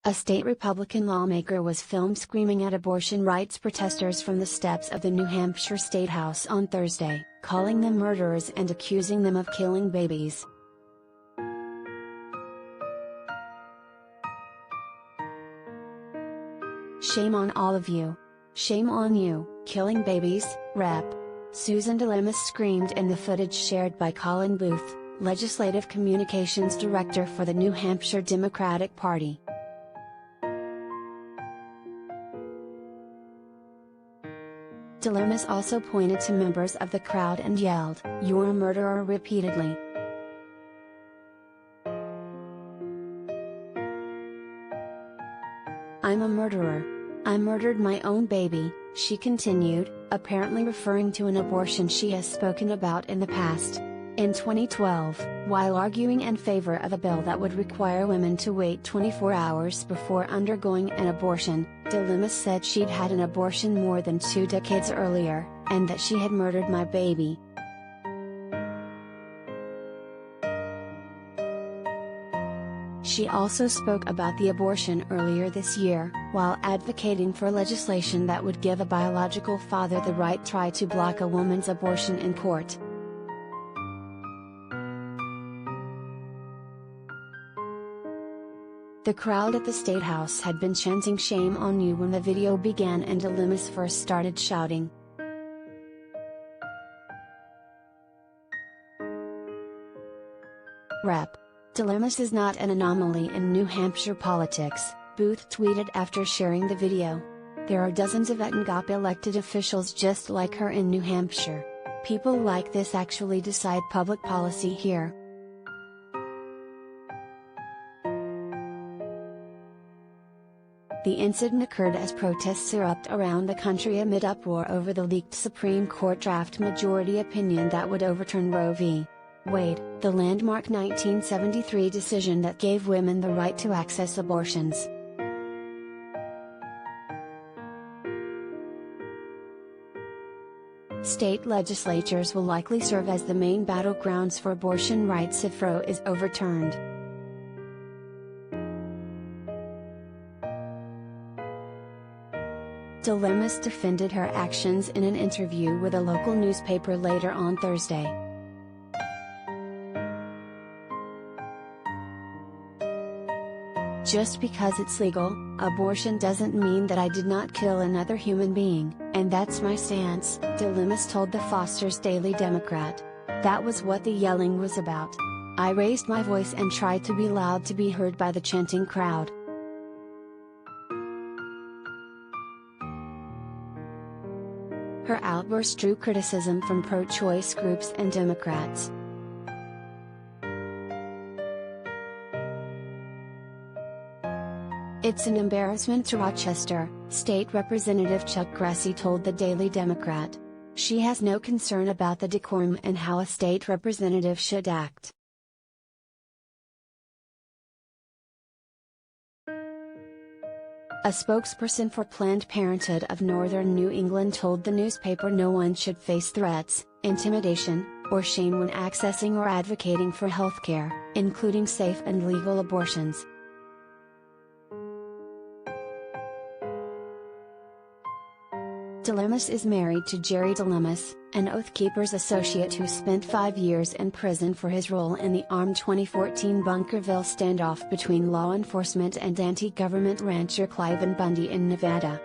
A state Republican lawmaker was filmed screaming at abortion rights protesters from the steps of the New Hampshire Statehouse on Thursday, calling them murderers and accusing them of killing babies. "Shame on all of you. Shame on you, killing babies, Rep." Susan DeLemus screamed in the footage shared by Colin Booth, Legislative Communications Director for the New Hampshire Democratic Party. DeLemus also pointed to members of the crowd and yelled, "You're a murderer," repeatedly. "I'm a murderer. I murdered my own baby," she continued, apparently referring to an abortion she has spoken about in the past. In 2012, while arguing in favor of a bill that would require women to wait 24 hours before undergoing an abortion, DeLemus said she'd had an abortion more than 2 decades earlier, and that she had murdered my baby. She also spoke about the abortion earlier this year, while advocating for legislation that would give a biological father the right to try to block a woman's abortion in court. The crowd at the Statehouse had been chanting "Shame on you" when the video began and DeLemus first started shouting. Rep. DeLemus is not an anomaly in New Hampshire politics, Booth tweeted after sharing the video. "There are dozens of GOP elected officials just like her in New Hampshire. People like this actually decide public policy here." The incident occurred as protests erupt around the country amid uproar over the leaked Supreme Court draft majority opinion that would overturn Roe v. Wade, the landmark 1973 decision that gave women the right to access abortions. State legislatures will likely serve as the main battlegrounds for abortion rights if Roe is overturned. DeLemus defended her actions in an interview with a local newspaper later on Thursday. "Just because it's legal, abortion doesn't mean that I did not kill another human being, and that's my stance," DeLemus told the Foster's Daily Democrat. "That was what the yelling was about. I raised my voice and tried to be loud to be heard by the chanting crowd." Her outburst drew criticism from pro-choice groups and Democrats. "It's an embarrassment to Rochester," State Representative Chuck Grassi told the Daily Democrat. "She has no concern about the decorum and how a state representative should act." A spokesperson for Planned Parenthood of Northern New England told the newspaper no one should face threats, intimidation, or shame when accessing or advocating for health care, including safe and legal abortions. DeLemus is married to Jerry DeLemus, an Oath Keepers associate who spent 5 years in prison for his role in the armed 2014 Bunkerville standoff between law enforcement and anti-government rancher Cliven Bundy in Nevada.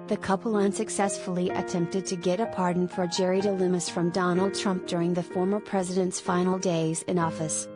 The couple unsuccessfully attempted to get a pardon for Jerry DeLemus from Donald Trump during the former president's final days in office.